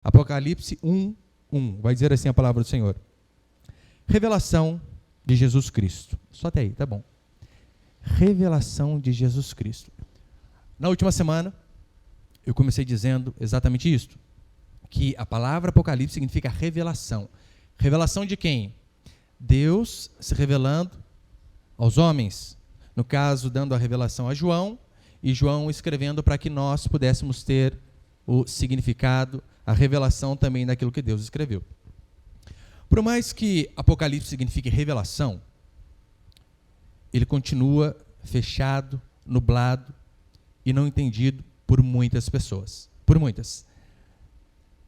Apocalipse 1:1. Vai dizer assim a palavra do Senhor. Revelação de Jesus Cristo. Só até aí, tá bom. Revelação de Jesus Cristo. Na última semana, eu comecei dizendo exatamente isto, que a palavra Apocalipse significa revelação. Revelação de quem? Deus se revelando aos homens. No caso, dando a revelação a João, e João escrevendo para que nós pudéssemos ter o significado, a revelação também daquilo que Deus escreveu. Por mais que Apocalipse signifique revelação, ele continua fechado, nublado e não entendido por muitas pessoas. Por muitas.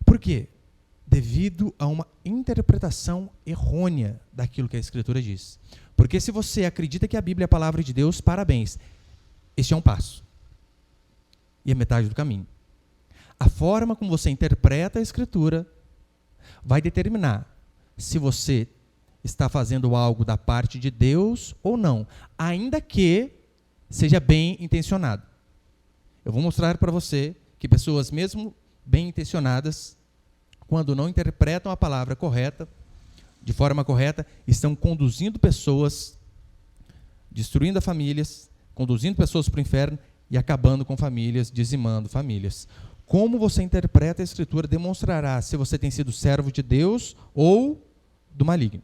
Por quê? Devido a uma interpretação errônea daquilo que a Escritura diz. Porque se você acredita que a Bíblia é a palavra de Deus, parabéns. Este é um passo. E é metade do caminho. A forma como você interpreta a Escritura vai determinar se você está fazendo algo da parte de Deus ou não, ainda que seja bem intencionado. Eu vou mostrar para você que pessoas, mesmo bem intencionadas, quando não interpretam a palavra correta, de forma correta, estão conduzindo pessoas, destruindo famílias, conduzindo pessoas para o inferno e acabando com famílias, dizimando famílias. Como você interpreta a Escritura demonstrará se você tem sido servo de Deus ou do maligno.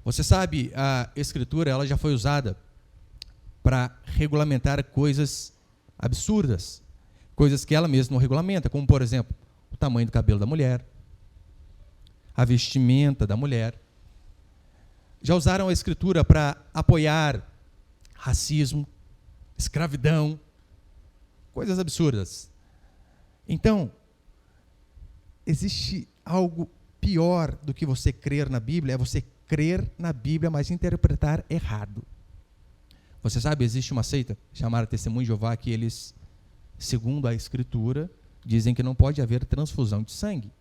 Você sabe, a Escritura ela já foi usada para regulamentar coisas absurdas, coisas que ela mesma não regulamenta, como, por exemplo, o tamanho do cabelo da mulher, a vestimenta da mulher. Já usaram a Escritura para apoiar racismo, escravidão, coisas absurdas. Então, existe algo pior do que você crer na Bíblia, é você crer na Bíblia, mas interpretar errado. Você sabe, existe uma seita chamada Testemunho de Jeová que eles, segundo a Escritura, dizem que não pode haver transfusão de sangue.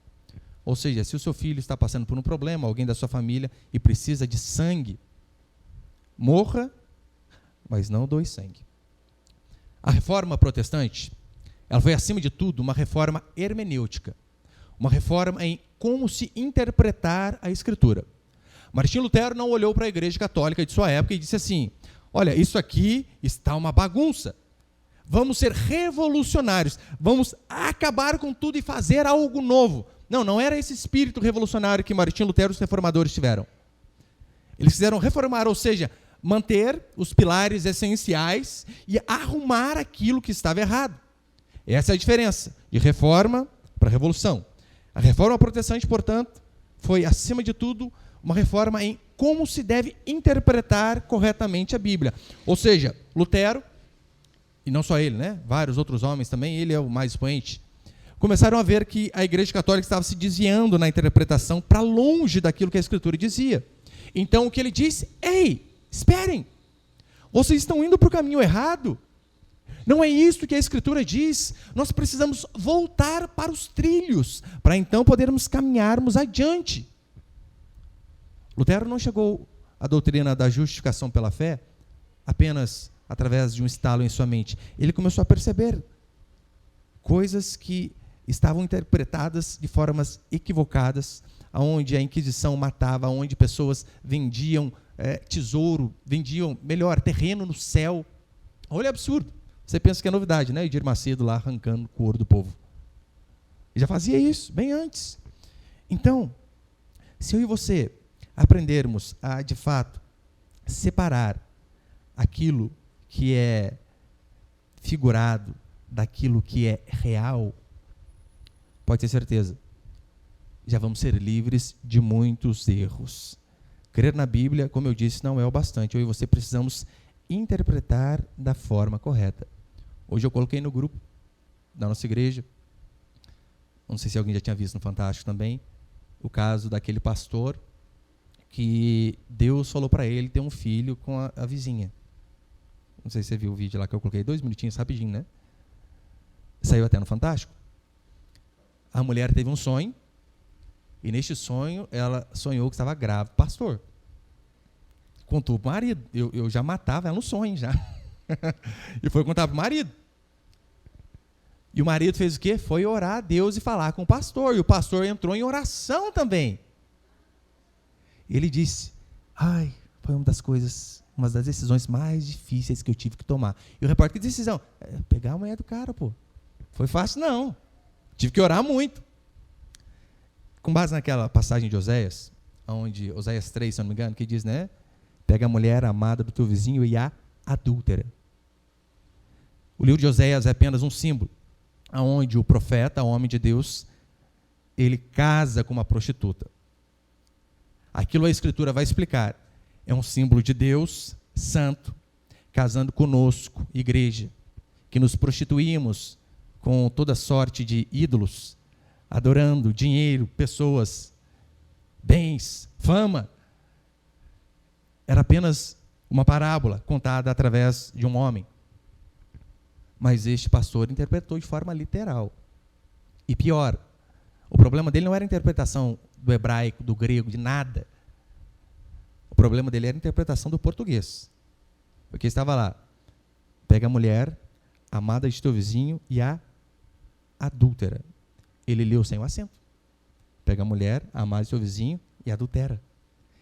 Ou seja, se o seu filho está passando por um problema, alguém da sua família, e precisa de sangue, morra, mas não doe sangue. A reforma protestante, ela foi, acima de tudo, uma reforma hermenêutica, uma reforma em como se interpretar a Escritura. Martinho Lutero não olhou para a Igreja Católica de sua época e disse assim, olha, isso aqui está uma bagunça, vamos ser revolucionários, vamos acabar com tudo e fazer algo novo. Não, não era esse espírito revolucionário que Martinho Lutero e os reformadores tiveram. Eles quiseram reformar, ou seja, manter os pilares essenciais e arrumar aquilo que estava errado. Essa é a diferença de reforma para revolução. A reforma protestante, portanto, foi, acima de tudo, uma reforma em como se deve interpretar corretamente a Bíblia. Ou seja, Lutero, e não só ele, né? Vários outros homens também, ele é o mais expoente, começaram a ver que a Igreja Católica estava se desviando na interpretação para longe daquilo que a Escritura dizia. Então, o que ele disse, ei, esperem, vocês estão indo para o caminho errado. Não é isso que a Escritura diz. Nós precisamos voltar para os trilhos, para então podermos caminharmos adiante. Lutero não chegou à doutrina da justificação pela fé apenas através de um estalo em sua mente. Ele começou a perceber coisas que estavam interpretadas de formas equivocadas, onde a Inquisição matava, onde pessoas vendiam tesouro, vendiam, melhor, terreno no céu. Olha, absurdo. Você pensa que é novidade, né? Edir Macedo lá arrancando o couro do povo. Ele já fazia isso, bem antes. Então, se eu e você aprendermos a, de fato, separar aquilo que é figurado daquilo que é real, pode ter certeza, já vamos ser livres de muitos erros. Crer na Bíblia, como eu disse, não é o bastante. Eu e você precisamos interpretar da forma correta. Hoje eu coloquei no grupo da nossa igreja, não sei se alguém já tinha visto no Fantástico também, o caso daquele pastor que Deus falou para ele ter um filho com a vizinha. Não sei se você viu o vídeo lá que eu coloquei, 2 minutinhos, rapidinho, né? Saiu até no Fantástico. A mulher teve um sonho, e neste sonho ela sonhou que estava grávida. Pastor, contou para o marido, eu já matava ela no sonho, já. E foi contar para o marido. E o marido fez o quê? Foi orar a Deus e falar com o pastor. E o pastor entrou em oração também. Ele disse, foi uma das decisões mais difíceis que eu tive que tomar. E o repórter, que decisão? Pegar a mulher do cara, pô. Foi fácil, não. Tive que orar muito. Com base naquela passagem de Oséias, onde Oséias 3, se eu não me engano, que diz, né? Pega a mulher amada do teu vizinho e a adúltera. O livro de Oséias é apenas um símbolo, onde o profeta, o homem de Deus, ele casa com uma prostituta. Aquilo a Escritura vai explicar. É um símbolo de Deus santo, casando conosco, igreja, que nos prostituímos com toda sorte de ídolos, adorando dinheiro, pessoas, bens, fama. Era apenas uma parábola contada através de um homem. Mas este pastor interpretou de forma literal. E pior, o problema dele não era a interpretação do hebraico, do grego, de nada. O problema dele era a interpretação do português. Porque estava lá, pega a mulher, amada de teu vizinho e a adúltera. Ele leu sem o acento. Pega a mulher, amada de teu vizinho e adultera.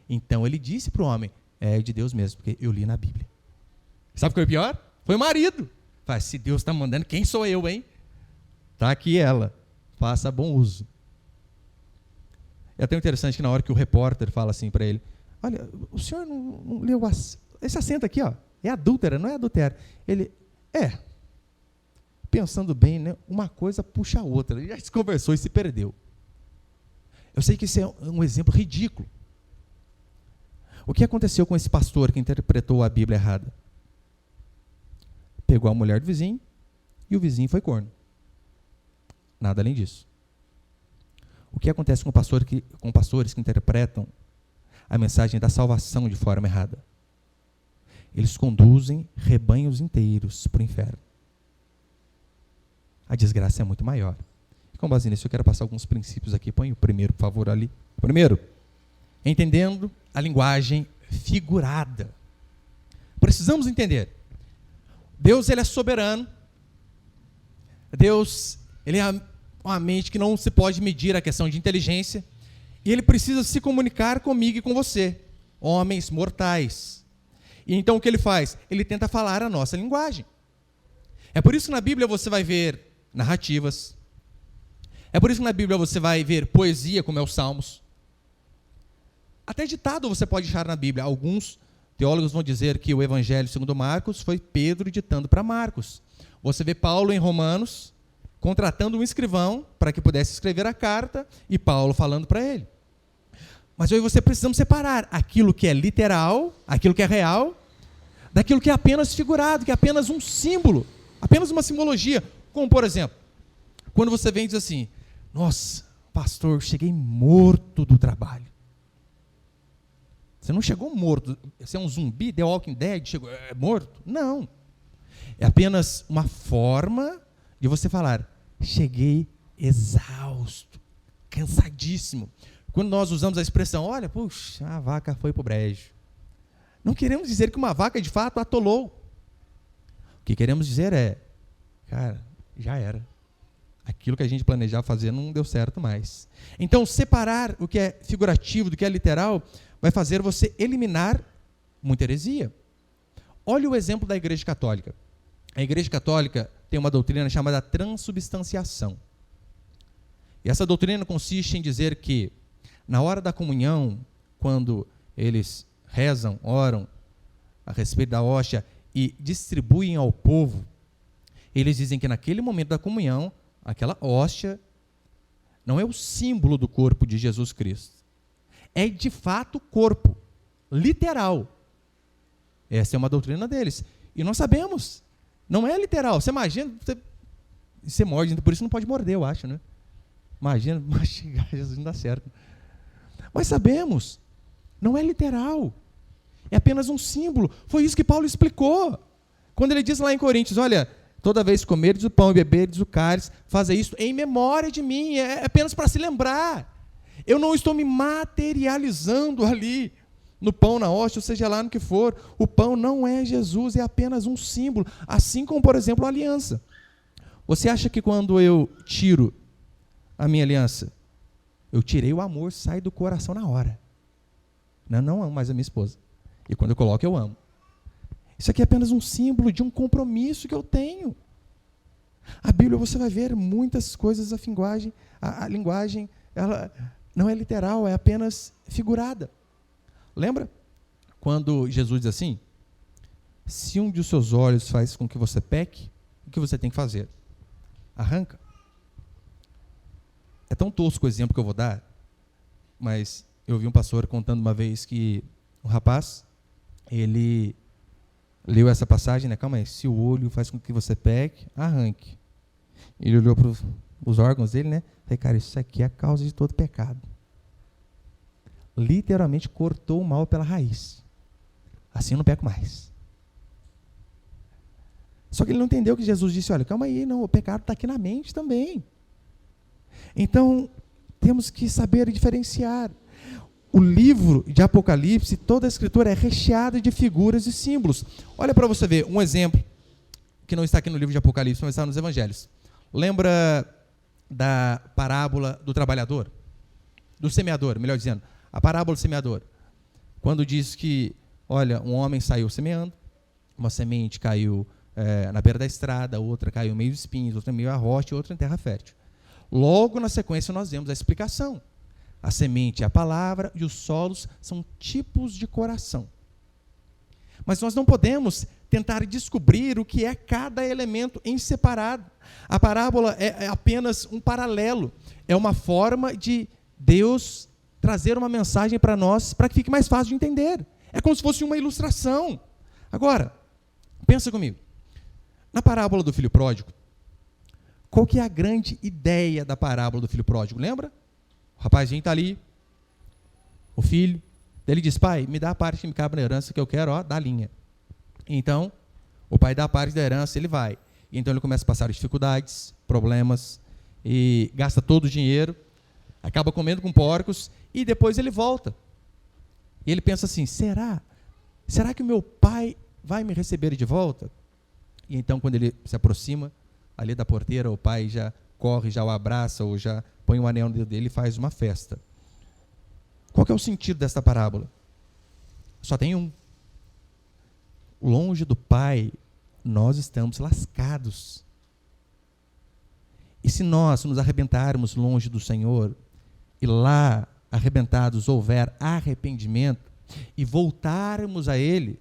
Então ele disse para o homem, é de Deus mesmo, porque eu li na Bíblia. Sabe o que foi pior? Foi o marido. Fala, se Deus está mandando, quem sou eu, hein? Está aqui ela, faça bom uso. É até interessante que na hora que o repórter fala assim para ele, olha, o senhor não leu esse acento aqui, ó, é adúltera, não é adultério. Ele, pensando bem, né, uma coisa puxa a outra. Ele já se conversou e se perdeu. Eu sei que isso é um exemplo ridículo. O que aconteceu com esse pastor que interpretou a Bíblia errada? Pegou a mulher do vizinho e o vizinho foi corno. Nada além disso. O que acontece com pastores que interpretam a mensagem da salvação de forma errada? Eles conduzem rebanhos inteiros para o inferno. A desgraça é muito maior. E com base nisso, eu quero passar alguns princípios aqui. Põe o primeiro, por favor, ali. Primeiro, entendendo a linguagem figurada. Precisamos entender. Deus, ele é soberano. Deus, ele é uma mente que não se pode medir a questão de inteligência. E ele precisa se comunicar comigo e com você, homens mortais. E então o que ele faz? Ele tenta falar a nossa linguagem. É por isso que na Bíblia você vai ver narrativas. É por isso que na Bíblia você vai ver poesia, como é os Salmos. Até ditado você pode achar na Bíblia. Alguns teólogos vão dizer que o Evangelho segundo Marcos foi Pedro ditando para Marcos. Você vê Paulo em Romanos contratando um escrivão para que pudesse escrever a carta e Paulo falando para ele. Mas hoje você precisamos separar aquilo que é literal, aquilo que é real, daquilo que é apenas figurado, que é apenas um símbolo, apenas uma simbologia. Como, por exemplo, quando você vem e diz assim, nossa, pastor, cheguei morto do trabalho. Você não chegou morto, você é um zumbi, The Walking Dead, chegou morto? Não. É apenas uma forma de você falar, cheguei exausto, cansadíssimo. Quando nós usamos a expressão, olha, puxa, a vaca foi para o brejo. Não queremos dizer que uma vaca de fato atolou. O que queremos dizer é, cara, já era. Aquilo que a gente planejava fazer não deu certo mais. Então, separar o que é figurativo do que é literal vai fazer você eliminar muita heresia. Olha o exemplo da Igreja Católica. A Igreja Católica tem uma doutrina chamada transubstanciação. E essa doutrina consiste em dizer que, na hora da comunhão, quando eles rezam, oram a respeito da hóstia e distribuem ao povo, eles dizem que naquele momento da comunhão, aquela hóstia não é o símbolo do corpo de Jesus Cristo. É de fato corpo, literal. Essa é uma doutrina deles. E nós sabemos, não é literal. Você imagina, você morde, por isso não pode morder, eu acho, né? Imagina, mastigar Jesus não dá certo. Mas sabemos, não é literal. É apenas um símbolo. Foi isso que Paulo explicou. Quando ele diz lá em Coríntios, olha, toda vez que comerdes o pão e beberdes o cálice, fazei isso em memória de mim, é apenas para se lembrar. Eu não estou me materializando ali, no pão, na hóstia, ou seja lá no que for. O pão não é Jesus, é apenas um símbolo. Assim como, por exemplo, a aliança. Você acha que quando eu tiro a minha aliança, eu tirei o amor, sai do coração na hora. Não amo mais a minha esposa. E quando eu coloco, eu amo. Isso aqui é apenas um símbolo de um compromisso que eu tenho. A Bíblia, você vai ver muitas coisas, a linguagem, ela não é literal, é apenas figurada. Lembra quando Jesus diz assim: se um dos seus olhos faz com que você peque, o que você tem que fazer? Arranca. É tão tosco o exemplo que eu vou dar, mas eu vi um pastor contando uma vez que um rapaz, ele leu essa passagem, né? Calma aí, se o olho faz com que você peque, arranque. Ele olhou para os órgãos dele, né? Falei, cara, isso aqui é a causa de todo pecado. Literalmente cortou o mal pela raiz. Assim eu não peco mais. Só que ele não entendeu que Jesus disse, olha, calma aí, não, o pecado está aqui na mente também. Então, temos que saber diferenciar. O livro de Apocalipse, toda a escritura é recheada de figuras e símbolos. Olha para você ver um exemplo, que não está aqui no livro de Apocalipse, mas está nos evangelhos. Lembra da parábola do trabalhador? Do semeador, melhor dizendo. A parábola do semeador. Quando diz que, olha, um homem saiu semeando, uma semente caiu na beira da estrada, outra caiu em meio de espinhos, outra em meio a rocha e outra em terra fértil. Logo na sequência nós vemos a explicação. A semente é a palavra e os solos são tipos de coração. Mas nós não podemos tentar descobrir o que é cada elemento em separado. A parábola é apenas um paralelo. É uma forma de Deus trazer uma mensagem para nós, para que fique mais fácil de entender. É como se fosse uma ilustração. Agora, pensa comigo. Na parábola do filho pródigo, qual que é a grande ideia da parábola do filho pródigo? Lembra? O rapazinho está ali, o filho, ele diz, pai, me dá a parte que me cabe na herança que eu quero, da linha. Então, o pai dá a parte da herança, ele vai. Então ele começa a passar dificuldades, problemas, e gasta todo o dinheiro, acaba comendo com porcos, e depois ele volta. E ele pensa assim, será que o meu pai vai me receber de volta? E então, quando ele se aproxima ali da porteira, o pai já corre, já o abraça, ou já põe um anel no dedo dele e faz uma festa. Qual que é o sentido desta parábola? Só tem um. Longe do Pai, nós estamos lascados. E se nós nos arrebentarmos longe do Senhor, e lá, arrebentados, houver arrependimento, e voltarmos a Ele,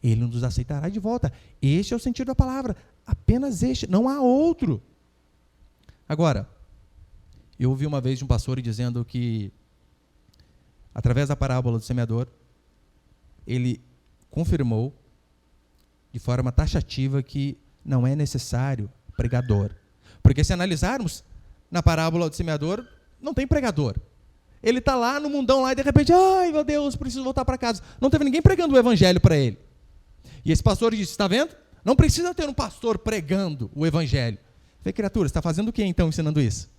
Ele nos aceitará de volta. Este é o sentido da palavra. Apenas este, não há outro. Agora, eu ouvi uma vez de um pastor dizendo que, através da parábola do semeador, ele confirmou de forma taxativa que não é necessário pregador. Porque se analisarmos, na parábola do semeador, não tem pregador. Ele está lá no mundão lá e de repente, ai meu Deus, preciso voltar para casa. Não teve ninguém pregando o evangelho para ele. E esse pastor disse, está vendo? Não precisa ter um pastor pregando o evangelho. Eu falei, criatura, você está fazendo o que então ensinando isso?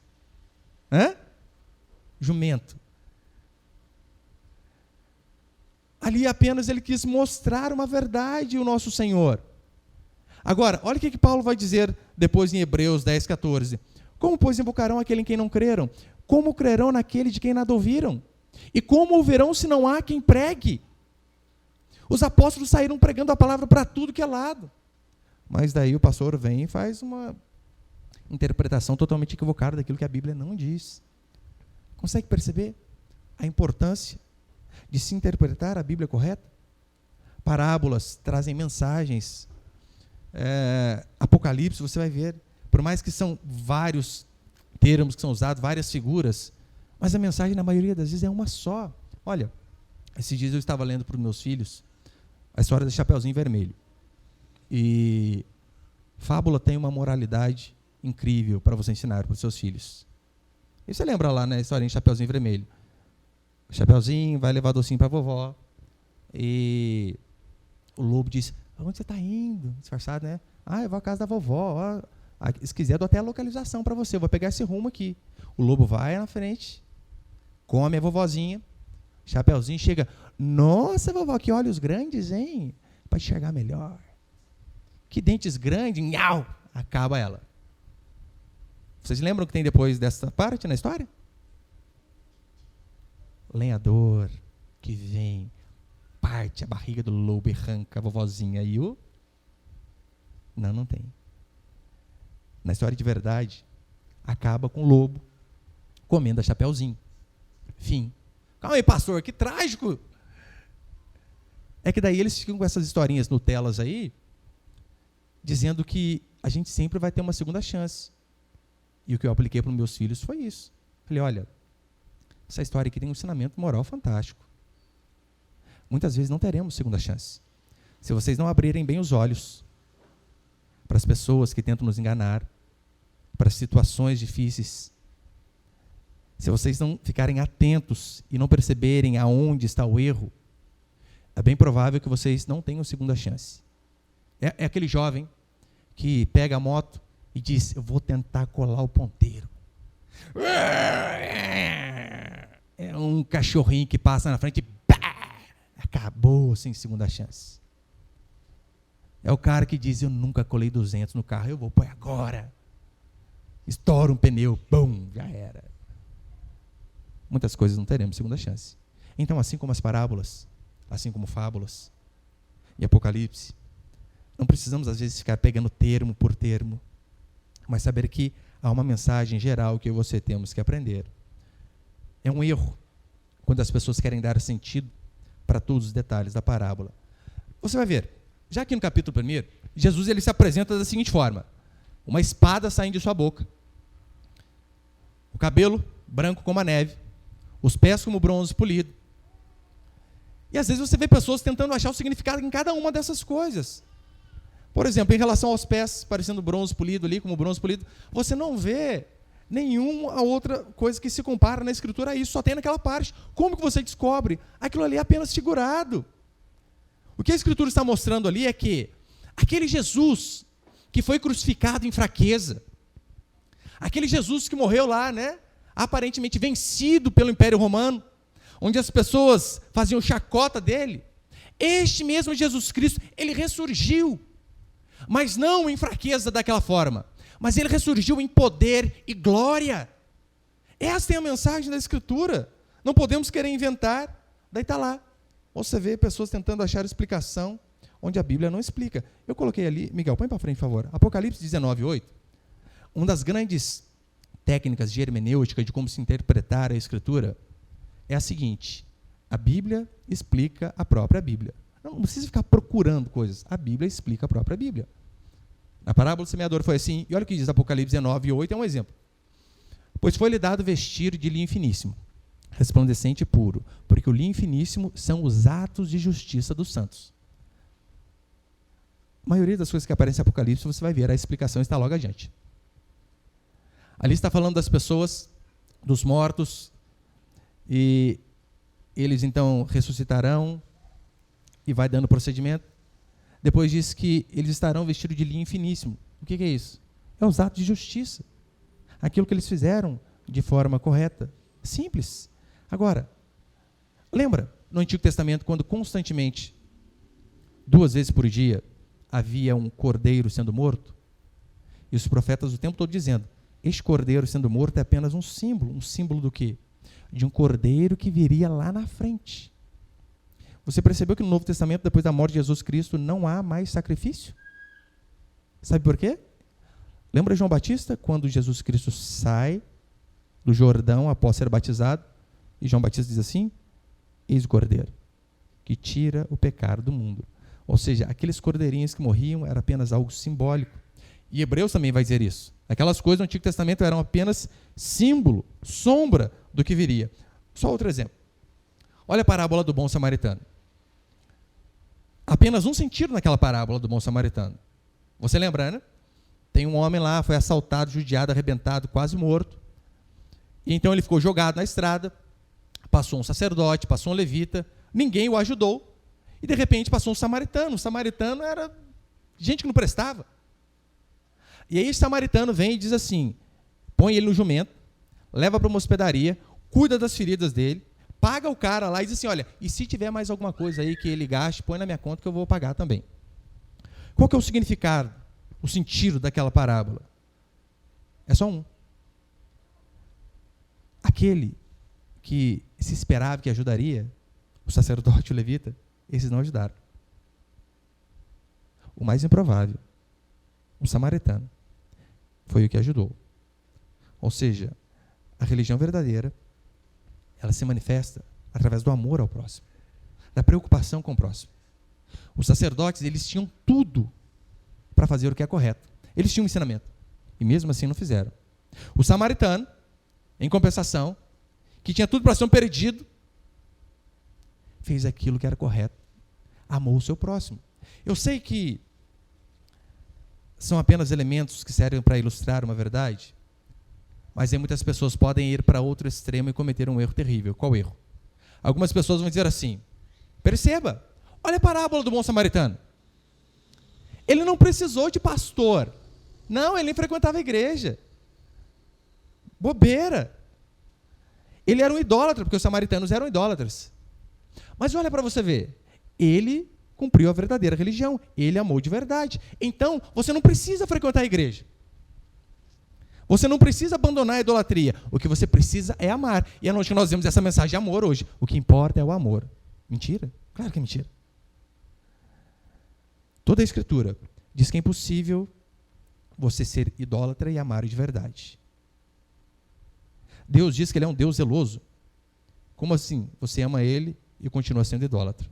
Jumento. Ali apenas ele quis mostrar uma verdade, o nosso Senhor. Agora, olha o que Paulo vai dizer depois em Hebreus 10, 14. Como, pois, invocarão aquele em quem não creram? Como crerão naquele de quem nada ouviram? E como ouvirão se não há quem pregue? Os apóstolos saíram pregando a palavra para tudo que é lado. Mas daí o pastor vem e faz uma interpretação totalmente equivocada daquilo que a Bíblia não diz. Consegue perceber a importância de se interpretar a Bíblia correta? Parábolas trazem mensagens. Apocalipse, você vai ver, por mais que são vários termos que são usados, várias figuras, mas a mensagem na maioria das vezes é uma só. Olha, esses dias eu estava lendo para os meus filhos a história do Chapeuzinho Vermelho. E fábula tem uma moralidade incrível para você ensinar para os seus filhos. E você lembra lá, né, a história de Chapeuzinho Vermelho? O Chapeuzinho vai levar docinho para a vovó. E o lobo diz, onde você está indo? Disfarçado, né? Eu vou à casa da vovó. Se quiser, eu dou até a localização para você. Eu vou pegar esse rumo aqui. O lobo vai na frente, come a vovozinha. Chapeuzinho chega. Nossa, vovó, que olhos grandes, hein? Para enxergar melhor. Que dentes grandes. Nhau! Acaba ela. Vocês lembram o que tem depois dessa parte na história? Lenhador que vem, parte a barriga do lobo e arranca a vovozinha e o... Não tem. Na história de verdade, acaba com o lobo comendo a Chapeuzinho. Fim. Calma aí, pastor, que trágico. É que daí eles ficam com essas historinhas Nutelas aí, dizendo que a gente sempre vai ter uma segunda chance. E o que eu apliquei para os meus filhos foi isso. Falei, olha, essa história aqui tem um ensinamento moral fantástico. Muitas vezes não teremos segunda chance. Se vocês não abrirem bem os olhos para as pessoas que tentam nos enganar, para situações difíceis, se vocês não ficarem atentos e não perceberem aonde está o erro, é bem provável que vocês não tenham segunda chance. É aquele jovem que pega a moto e diz, eu vou tentar colar o ponteiro. É um cachorrinho que passa na frente e acabou sem segunda chance. É o cara que diz, eu nunca colei 200 no carro, eu vou pôr agora. Estoura um pneu, bum, já era. Muitas coisas não teremos segunda chance. Então, assim como as parábolas, assim como fábulas e Apocalipse, não precisamos às vezes ficar pegando termo por termo, mas saber que há uma mensagem geral que eu e você temos que aprender. É um erro quando as pessoas querem dar sentido para todos os detalhes da parábola. Você vai ver, já aqui no capítulo 1, Jesus ele se apresenta da seguinte forma: uma espada saindo de sua boca, o cabelo branco como a neve, os pés como bronze polido. E às vezes você vê pessoas tentando achar o significado em cada uma dessas coisas. Por exemplo, em relação aos pés, parecendo bronze polido ali, como bronze polido, você não vê nenhuma outra coisa que se compara na Escritura a isso, só tem naquela parte. Como que você descobre? Aquilo ali é apenas figurado. O que a Escritura está mostrando ali é que aquele Jesus que foi crucificado em fraqueza, aquele Jesus que morreu lá, aparentemente vencido pelo Império Romano, onde as pessoas faziam chacota dele, este mesmo Jesus Cristo, ele ressurgiu, mas não em fraqueza daquela forma, mas ele ressurgiu em poder e glória. Essa é a mensagem da Escritura. Não podemos querer inventar. Daí está lá. Você vê pessoas tentando achar explicação onde a Bíblia não explica. Eu coloquei ali, Miguel, põe para frente, por favor. Apocalipse 19:8. Uma das grandes técnicas de hermenêutica, de como se interpretar a Escritura, é a seguinte: a Bíblia explica a própria Bíblia. Não precisa ficar procurando coisas. A Bíblia explica a própria Bíblia. A parábola do semeador foi assim, e olha o que diz Apocalipse 19:8, é um exemplo. Pois foi-lhe dado vestir de linho finíssimo, resplandecente e puro, porque o linho finíssimo são os atos de justiça dos santos. A maioria das coisas que aparecem em Apocalipse, você vai ver, a explicação está logo adiante. Ali está falando das pessoas, dos mortos, e eles então ressuscitarão, e vai dando procedimento. Depois diz que eles estarão vestidos de linho finíssimo. O que é isso? É os atos de justiça. Aquilo que eles fizeram de forma correta. Simples. Agora, lembra no Antigo Testamento, quando constantemente, 2 vezes por dia, havia um cordeiro sendo morto? E os profetas o tempo todo dizendo, este cordeiro sendo morto é apenas um símbolo do quê? De um cordeiro que viria lá na frente. Você percebeu que no Novo Testamento, depois da morte de Jesus Cristo, não há mais sacrifício? Sabe por quê? Lembra João Batista, quando Jesus Cristo sai do Jordão após ser batizado, e João Batista diz assim, eis o cordeiro, que tira o pecado do mundo. Ou seja, aqueles cordeirinhos que morriam era apenas algo simbólico. E Hebreus também vai dizer isso. Aquelas coisas no Antigo Testamento eram apenas símbolo, sombra do que viria. Só outro exemplo. Olha a parábola do bom samaritano. Apenas um sentido naquela parábola do bom samaritano. Você lembra, né? Tem um homem lá, foi assaltado, judiado, arrebentado, quase morto. E então ele ficou jogado na estrada, passou um sacerdote, passou um levita, ninguém o ajudou. E de repente passou um samaritano. O samaritano era gente que não prestava. E aí o samaritano vem e diz assim, põe ele no jumento, leva para uma hospedaria, cuida das feridas dele, paga o cara lá e diz assim, olha, e se tiver mais alguma coisa aí que ele gaste, põe na minha conta que eu vou pagar também. Qual que é o significado, o sentido daquela parábola? É só um. aquele que se esperava que ajudaria, o sacerdote, o levita, esses não ajudaram. O mais improvável, o samaritano, foi o que ajudou. Ou seja, a religião verdadeira, ela se manifesta através do amor ao próximo, da preocupação com o próximo. Os sacerdotes, eles tinham tudo para fazer o que é correto. Eles tinham um ensinamento, e mesmo assim não fizeram. O samaritano, em compensação, que tinha tudo para ser um perdido, fez aquilo que era correto, amou o seu próximo. Eu sei que são apenas elementos que servem para ilustrar uma verdade, mas aí muitas pessoas podem ir para outro extremo e cometer um erro terrível. Qual erro? Algumas pessoas vão dizer assim, perceba, olha a parábola do bom samaritano. Ele não precisou de pastor. Não, ele nem frequentava a igreja. Bobeira. Ele era um idólatra, porque os samaritanos eram idólatras. Mas olha para você ver, ele cumpriu a verdadeira religião, ele amou de verdade. Então, você não precisa frequentar a igreja. Você não precisa abandonar a idolatria. O que você precisa é amar. E é onde nós vemos essa mensagem de amor hoje. O que importa é o amor. Mentira? Claro que é mentira. Toda a Escritura diz que é impossível você ser idólatra e amar de verdade. Deus diz que Ele é um Deus zeloso. Como assim? Você ama Ele e continua sendo idólatra.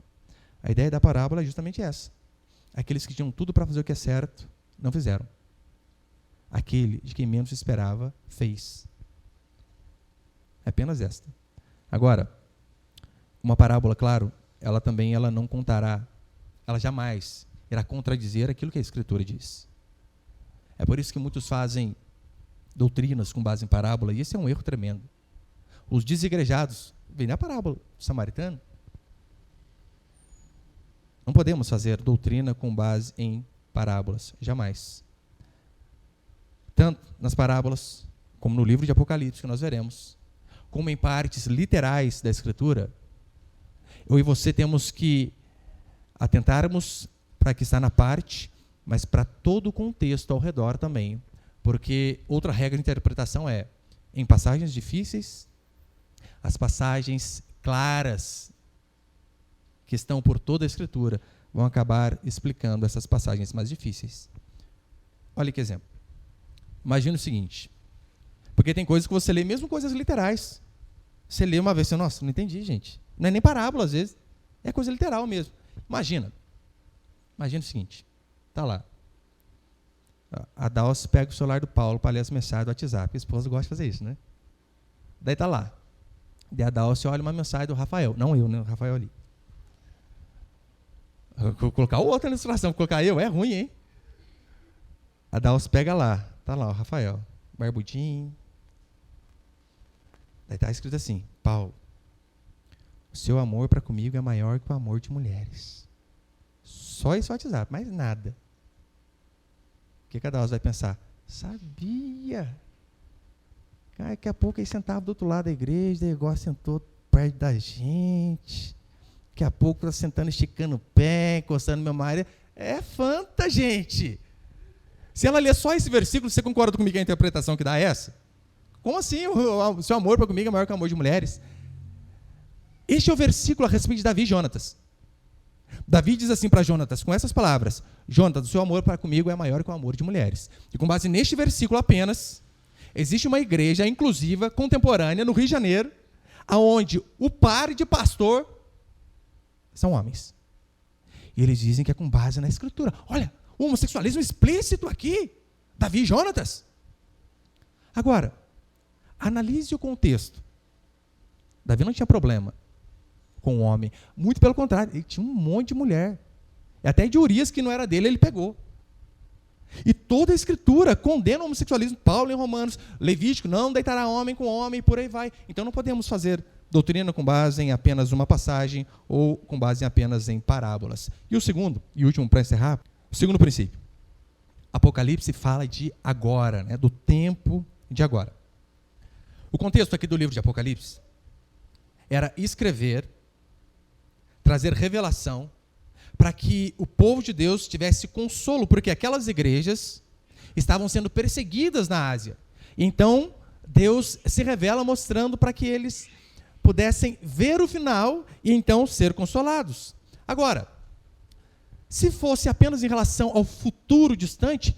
A ideia da parábola é justamente essa. Aqueles que tinham tudo para fazer o que é certo, não fizeram. Aquele de quem menos se esperava, fez. É apenas esta. Agora, uma parábola, claro, ela não contará, ela jamais irá contradizer aquilo que a Escritura diz. É por isso que muitos fazem doutrinas com base em parábola, e esse é um erro tremendo. Os desigrejados, vem na parábola do samaritano. Não podemos fazer doutrina com base em parábolas, jamais. Tanto nas parábolas, como no livro de Apocalipse, que nós veremos, como em partes literais da Escritura, eu e você temos que atentarmos para que está na parte, mas para todo o contexto ao redor também. Porque outra regra de interpretação é, em passagens difíceis, as passagens claras que estão por toda a Escritura vão acabar explicando essas passagens mais difíceis. Olha que exemplo. Imagina o seguinte, porque tem coisas que você lê, mesmo coisas literais. Você lê uma vez, você, nossa, não entendi, gente. Não é nem parábola, às vezes. É coisa literal mesmo. Imagina o seguinte, está lá. A Dalce pega o celular do Paulo para ler as mensagens do WhatsApp. A esposa gosta de fazer isso, né? Daí está lá. Daí a Dalce olha uma mensagem do Rafael. Não eu, né? O Rafael ali. Vou colocar o outro na ilustração. Colocar eu, é ruim, hein? A Dalce pega lá. Está lá o Rafael. Barbudinho. Daí está escrito assim, Paulo, o seu amor para comigo é maior que o amor de mulheres. Só esse WhatsApp, mais nada. O que cada um vai pensar? Sabia. Daqui a pouco ele sentava do outro lado da igreja, daí igual sentou perto da gente. Daqui a pouco está sentando, esticando o pé, encostando no meu marido. É fanta, gente. Se ela ler só esse versículo, você concorda comigo que a interpretação que dá é essa? Como assim? O seu amor para comigo é maior que o amor de mulheres? Este é o versículo a respeito de Davi e Jonatas. Davi diz assim para Jonatas, com essas palavras, Jonatas, o seu amor para comigo é maior que o amor de mulheres. E com base neste versículo apenas, existe uma igreja inclusiva, contemporânea, no Rio de Janeiro, onde o par de pastor são homens. E eles dizem que é com base na Escritura. Olha, o homossexualismo explícito aqui, Davi e Jonatas. Agora, analise o contexto. Davi não tinha problema com o homem. Muito pelo contrário, ele tinha um monte de mulher. E até de Urias, que não era dele, ele pegou. E toda a Escritura condena o homossexualismo. Paulo em Romanos, Levítico, não deitará homem com homem, e por aí vai. Então não podemos fazer doutrina com base em apenas uma passagem ou com base em apenas em parábolas. E o segundo, e último para encerrar, o segundo princípio. Apocalipse fala de agora, né, do tempo de agora. O contexto aqui do livro de Apocalipse era escrever, trazer revelação, para que o povo de Deus tivesse consolo, porque aquelas igrejas estavam sendo perseguidas na Ásia. Então, Deus se revela mostrando para que eles pudessem ver o final e então ser consolados. Agora, se fosse apenas em relação ao futuro distante,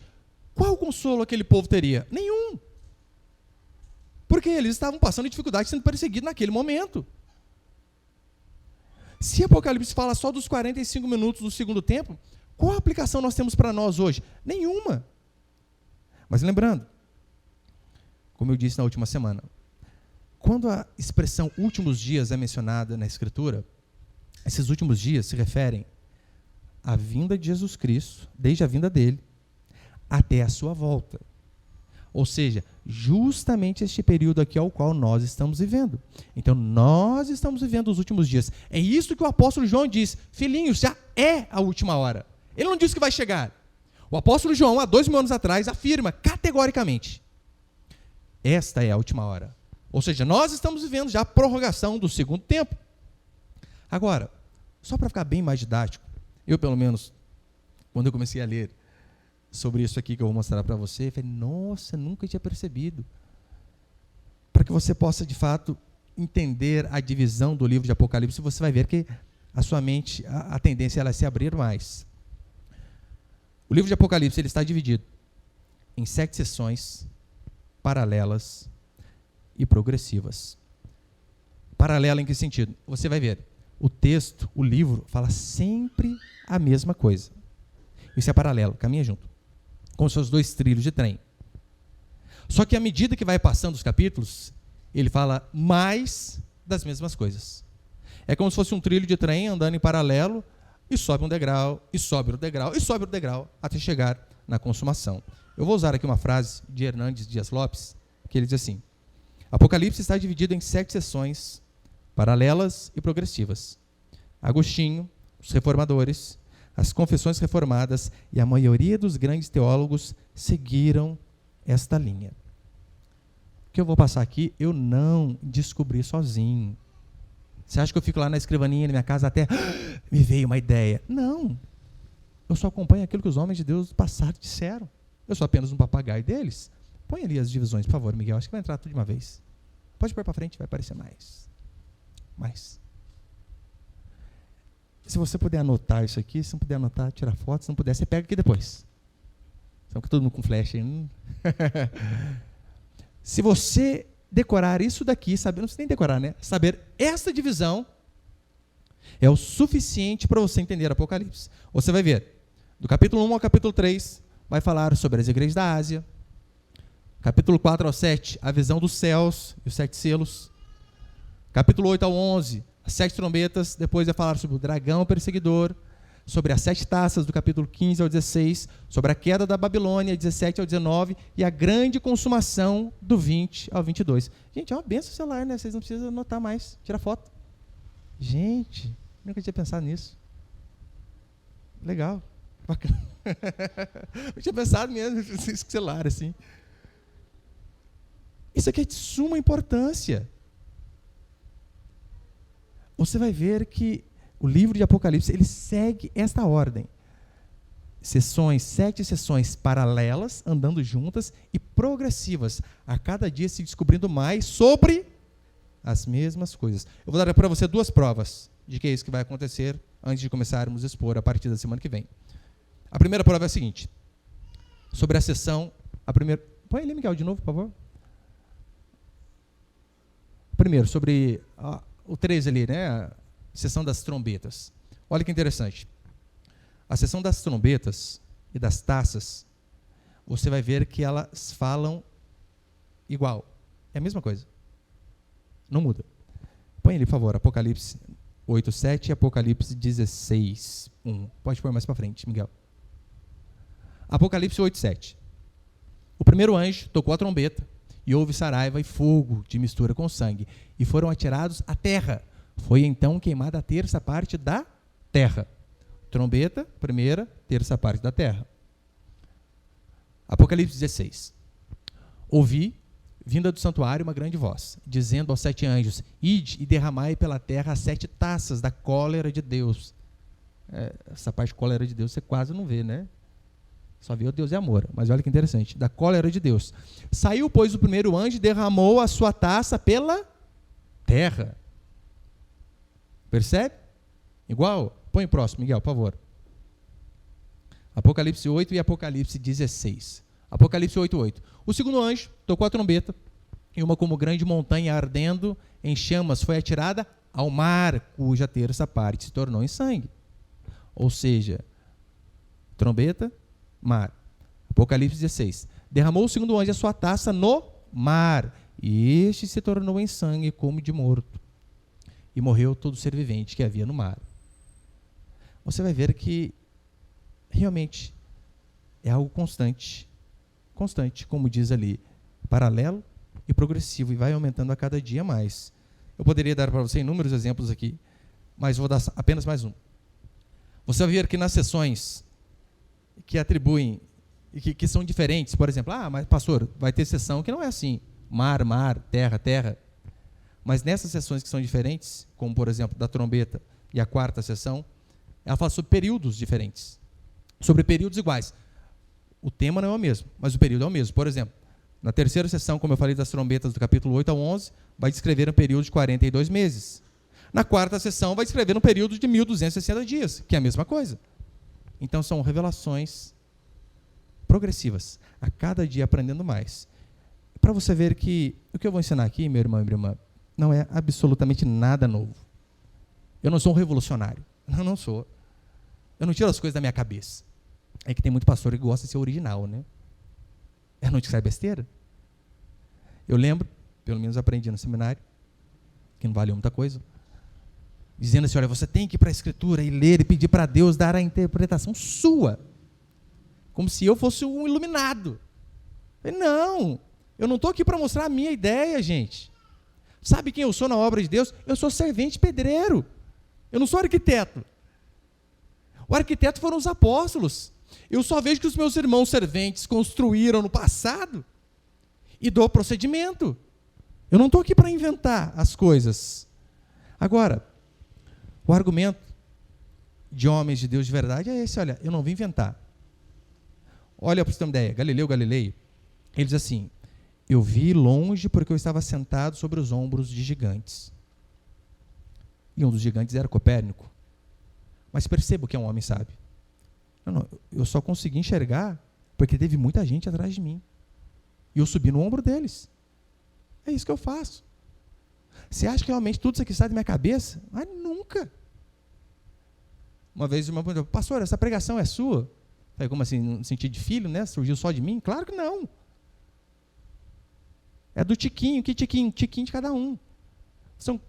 qual consolo aquele povo teria? Nenhum. Porque eles estavam passando dificuldade, sendo perseguidos naquele momento. Se Apocalipse fala só dos 45 minutos do segundo tempo, qual aplicação nós temos para nós hoje? Nenhuma. Mas lembrando, como eu disse na última semana, quando a expressão últimos dias é mencionada na Escritura, esses últimos dias se referem à vinda de Jesus Cristo, desde a vinda dele, até a sua volta. Ou seja, justamente este período aqui ao qual nós estamos vivendo. Então, nós estamos vivendo os últimos dias. É isso que o apóstolo João diz: filhinhos, já é a última hora. Ele não disse que vai chegar. O apóstolo João, há 2.000 anos atrás, afirma categoricamente: esta é a última hora. Ou seja, nós estamos vivendo já a prorrogação do segundo tempo. Agora, só para ficar bem mais didático, eu pelo menos, quando eu comecei a ler sobre isso aqui que eu vou mostrar para você, eu falei, nossa, nunca tinha percebido. Para que você possa, de fato, entender a divisão do livro de Apocalipse, você vai ver que a sua mente, a tendência é ela se abrir mais. O livro de Apocalipse ele está dividido em 7 sessões paralelas e progressivas. Paralela em que sentido? Você vai ver, o texto, o livro, fala sempre a mesma coisa. Isso é paralelo, caminha junto. Como se fossem 2 trilhos de trem. Só que à medida que vai passando os capítulos, ele fala mais das mesmas coisas. É como se fosse um trilho de trem andando em paralelo, e sobe um degrau, e sobe outro degrau, e sobe outro degrau, até chegar na consumação. Eu vou usar aqui uma frase de Hernandes Dias Lopes, que ele diz assim: Apocalipse está dividido em 7 sessões paralelas e progressivas. Agostinho, os reformadores, as confessões reformadas e a maioria dos grandes teólogos seguiram esta linha. O que eu vou passar aqui, eu não descobri sozinho. Você acha que eu fico lá na escrivaninha da minha casa até me veio uma ideia? Não. Eu só acompanho aquilo que os homens de Deus do passado disseram. Eu sou apenas um papagaio deles. Põe ali as divisões, por favor, Miguel. Acho que vai entrar tudo de uma vez. Pode pôr para frente, vai aparecer mais. Se você puder anotar isso aqui, se não puder anotar, tirar foto, se não puder, você pega aqui depois. Então, que todo mundo com flash aí. Se você decorar isso daqui, saber, não precisa nem decorar, né? Saber essa divisão é o suficiente para você entender Apocalipse. Você vai ver, do capítulo 1 ao capítulo 3, vai falar sobre as igrejas da Ásia. Capítulo 4 ao 7, a visão dos céus e os 7 selos. Capítulo 8 ao 11, as 7 trombetas. Depois vai falar sobre o dragão perseguidor, sobre as 7 taças, do capítulo 15 ao 16, sobre a queda da Babilônia, 17 ao 19, e a grande consumação do 20 ao 22. Gente, é uma benção o celular, né? Vocês não precisam anotar mais, tira foto. Gente, nunca tinha pensado nisso. Legal, bacana. Eu tinha pensado mesmo nesse celular, assim. Isso aqui é de suma importância. Você vai ver que o livro de Apocalipse, ele segue esta ordem. 7 sessões paralelas, andando juntas, e progressivas, a cada dia se descobrindo mais sobre as mesmas coisas. Eu vou dar para você 2 provas de que é isso que vai acontecer antes de começarmos a expor a partir da semana que vem. A primeira prova é a seguinte: sobre a sessão, põe ali, Miguel, de novo, por favor. Primeiro, sobre o 3 ali, né? A sessão das trombetas. Olha que interessante. A sessão das trombetas e das taças, você vai ver que elas falam igual. É a mesma coisa. Não muda. Põe ali, por favor, Apocalipse 8:7 e Apocalipse 16:1. Pode pôr mais para frente, Miguel. Apocalipse 8:7. O primeiro anjo tocou a trombeta, e houve saraiva e fogo de mistura com sangue, e foram atirados à terra. Foi então queimada a 3ª parte da terra. Trombeta, 1ª, 3ª parte da terra. Apocalipse 16. Ouvi, vinda do santuário, uma grande voz, dizendo aos 7 anjos: ide e derramai pela terra as 7 taças da cólera de Deus. Essa parte de cólera de Deus você quase não vê, né? Só viu Deus é amor, mas olha que interessante, da cólera de Deus. Saiu, pois, o primeiro anjo e derramou a sua taça pela terra. Percebe? Igual? Põe o próximo, Miguel, por favor. Apocalipse 8 e Apocalipse 16. Apocalipse 8:8. O segundo anjo tocou a trombeta, e uma como grande montanha ardendo em chamas foi atirada ao mar, cuja terça parte se tornou em sangue. Ou seja, trombeta, mar. Apocalipse 16. Derramou o segundo anjo a sua taça no mar, e este se tornou em sangue como de morto. E morreu todo ser vivente que havia no mar. Você vai ver que realmente é algo constante, como diz ali, paralelo e progressivo, e vai aumentando a cada dia mais. Eu poderia dar para você inúmeros exemplos aqui, mas vou dar apenas mais um. Você vai ver que nas sessões que atribuem, que são diferentes, por exemplo, mas pastor, vai ter sessão que não é assim, mar, mar, terra, terra, mas nessas sessões que são diferentes, como por exemplo da trombeta e a quarta sessão, ela fala sobre períodos diferentes, sobre períodos iguais. O tema não é o mesmo, mas o período é o mesmo. Por exemplo, na terceira sessão, como eu falei das trombetas do capítulo 8 ao 11, vai descrever um período de 42 meses. Na quarta sessão, vai descrever um período de 1.260 dias, que é a mesma coisa. Então, são revelações progressivas, a cada dia aprendendo mais. Para você ver que o que eu vou ensinar aqui, meu irmão e minha irmã, não é absolutamente nada novo. Eu não sou um revolucionário. Eu não sou. Eu não tiro as coisas da minha cabeça. É que tem muito pastor que gosta de ser original, né? Eu não te sai besteira. Eu lembro, pelo menos aprendi no seminário, que não valeu muita coisa, dizendo assim, olha, você tem que ir para a Escritura e ler e pedir para Deus dar a interpretação sua. Como se eu fosse um iluminado. Eu falei, não, eu não estou aqui para mostrar a minha ideia, gente. Sabe quem eu sou na obra de Deus? Eu sou servente pedreiro. Eu não sou arquiteto. O arquiteto foram os apóstolos. Eu só vejo que os meus irmãos serventes construíram no passado e dou procedimento. Eu não estou aqui para inventar as coisas. Agora, o argumento de homens de Deus de verdade é esse, olha, eu não vim inventar. Olha, para você ter uma ideia, Galileu Galilei, ele diz assim, eu vi longe porque eu estava sentado sobre os ombros de gigantes. E um dos gigantes era Copérnico. Mas perceba que é um homem sábio. Não, eu só consegui enxergar porque teve muita gente atrás de mim. E eu subi no ombro deles. É isso que eu faço. Você acha que realmente tudo isso aqui sai da minha cabeça? Mas nunca. Uma vez uma perguntou, pastor, essa pregação é sua? Falei, como assim, no sentido de filho, né? Surgiu só de mim? Claro que não. É do Tiquinho, que Tiquinho? Tiquinho de cada um. São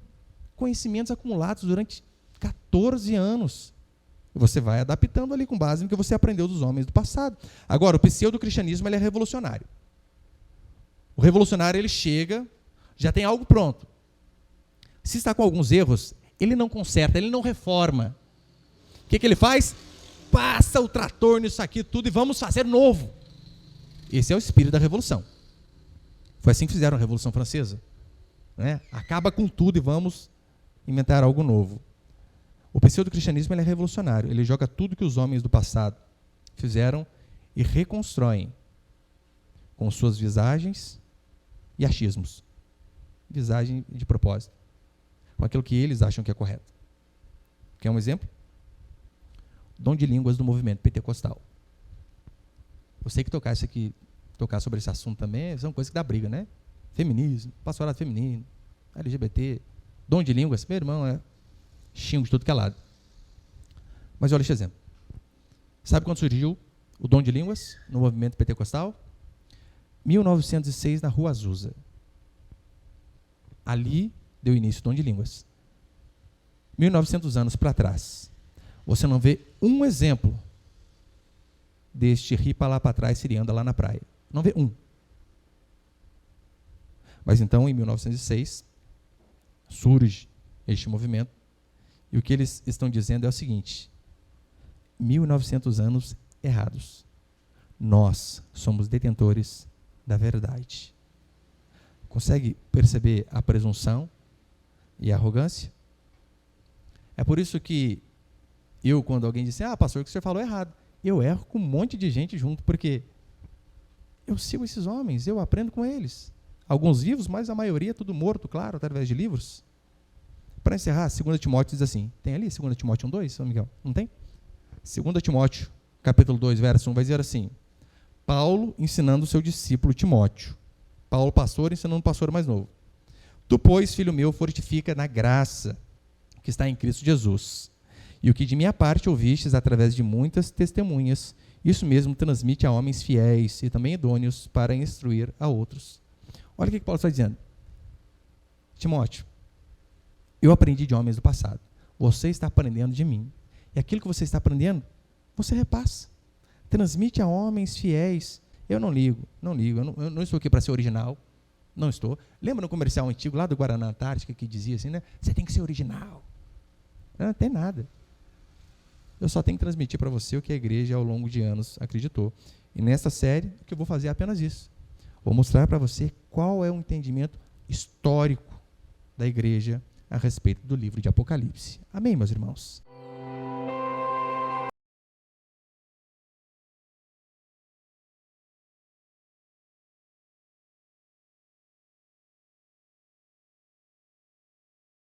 conhecimentos acumulados durante 14 anos. E você vai adaptando ali com base no que você aprendeu dos homens do passado. Agora, o pseudo-cristianismo ele é revolucionário. O revolucionário, ele chega, já tem algo pronto. Se está com alguns erros, ele não conserta, ele não reforma. O que ele faz? Passa o trator nisso aqui tudo e vamos fazer novo. Esse é o espírito da revolução. Foi assim que fizeram a Revolução Francesa. Né? Acaba com tudo e vamos inventar algo novo. O pseudo-cristianismo ele é revolucionário. Ele joga tudo que os homens do passado fizeram e reconstroem com suas visagens e achismos. Visagem de propósito. Com aquilo que eles acham que é correto. Quer um exemplo? Dom de línguas do movimento pentecostal. Eu sei que tocar sobre esse assunto também são coisas que dá briga, né? Feminismo, pastorado feminino, LGBT, dom de línguas, meu irmão, xingo de tudo que é lado. Mas olha esse exemplo. Sabe quando surgiu o dom de línguas no movimento pentecostal? 1906, na Rua Azusa. Ali deu início o dom de línguas. 1900 anos para trás. Você não vê um exemplo deste ripa lá para trás, sirianda lá na praia. Não vê um. Mas então, em 1906, surge este movimento. E o que eles estão dizendo é o seguinte: 1900 anos errados. Nós somos detentores da verdade. Consegue perceber a presunção e a arrogância? É por isso que eu, quando alguém diz, pastor, o que você falou é errado, eu erro com um monte de gente junto, porque eu sigo esses homens, eu aprendo com eles. Alguns vivos, mas a maioria tudo morto, claro, através de livros. Para encerrar, 2 Timóteo diz assim, tem ali 2 Timóteo 1:2, São Miguel? Não tem? 2 Timóteo, capítulo 2, verso 1, vai dizer assim, Paulo ensinando o seu discípulo Timóteo. Paulo, pastor, ensinando um pastor mais novo. Tu, pois, filho meu, fortifica na graça que está em Cristo Jesus. E o que de minha parte ouvistes através de muitas testemunhas, isso mesmo transmite a homens fiéis e também idôneos para instruir a outros. Olha o que Paulo está dizendo. Timóteo, eu aprendi de homens do passado. Você está aprendendo de mim. E aquilo que você está aprendendo, você repassa. Transmite a homens fiéis. Eu não ligo. Eu não estou aqui para ser original. Não estou. Lembra no comercial antigo lá do Guaraná Antártica que dizia assim, né? Você tem que ser original. Não tem nada. Eu só tenho que transmitir para você o que a igreja ao longo de anos acreditou. E nesta série, o que eu vou fazer é apenas isso. Vou mostrar para você qual é o entendimento histórico da igreja a respeito do livro de Apocalipse. Amém, meus irmãos?